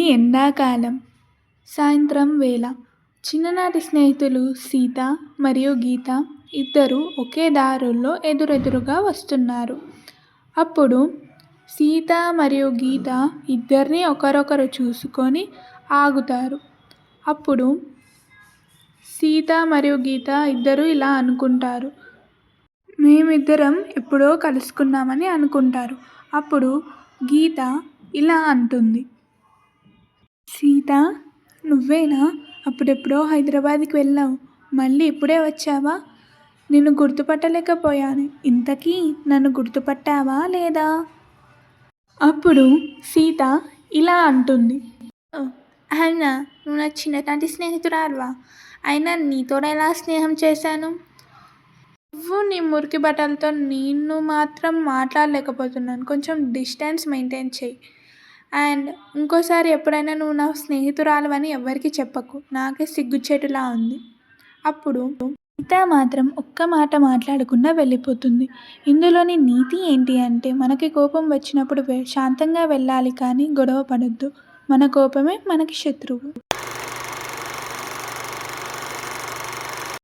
ఎండాకాలం సాయంత్రం వేళ చిన్ననాటి స్నేహితులు సీత మరియు గీత ఇద్దరూ ఒకే దారుల్లో ఎదురెదురుగా వస్తున్నారు. అప్పుడు సీత మరియు గీత ఇద్దరినీ ఒకరొకరు చూసుకొని ఆగుతారు. అప్పుడు సీత మరియు గీత ఇద్దరూ ఇలా అనుకుంటారు. మేమిద్దరం ఎప్పుడో కలుసుకున్నామని అనుకుంటారు. అప్పుడు గీత ఇలా అంటుంది. సీత, నువ్వేనా? అప్పుడెప్పుడో హైదరాబాద్కి వెళ్ళావు, మళ్ళీ ఇప్పుడే వచ్చావా? నిన్ను గుర్తుపట్టలేకపోయాను. ఇంతకీ నన్ను గుర్తుపట్టావా లేదా? అప్పుడు సీత ఇలా అంటుంది. అయినా నువ్వు నా చిన్ననాటి స్నేహితురాలివా? అయినా నీతో ఎలా స్నేహం చేశాను? నువ్వు నీ మురికి బట్టలతో నేను మాత్రం మాట్లాడలేకపోతున్నాను. కొంచెం డిస్టెన్స్ మెయింటైన్ చెయ్యి. అండ్ ఇంకోసారి ఎప్పుడైనా నువ్వు నా స్నేహితురాలివని ఎవ్వరికీ చెప్పకు. నాకే సిగ్గుచేటులా ఉంది. అప్పుడు గీత మాత్రం ఒక్క మాట మాట్లాడకుండా వెళ్ళిపోతుంది. ఇందులోని నీతి ఏంటి అంటే, మనకి కోపం వచ్చినప్పుడు శాంతంగా వెళ్ళాలి కానీ గొడవ పడొద్దు. మన కోపమే మనకి శత్రువు.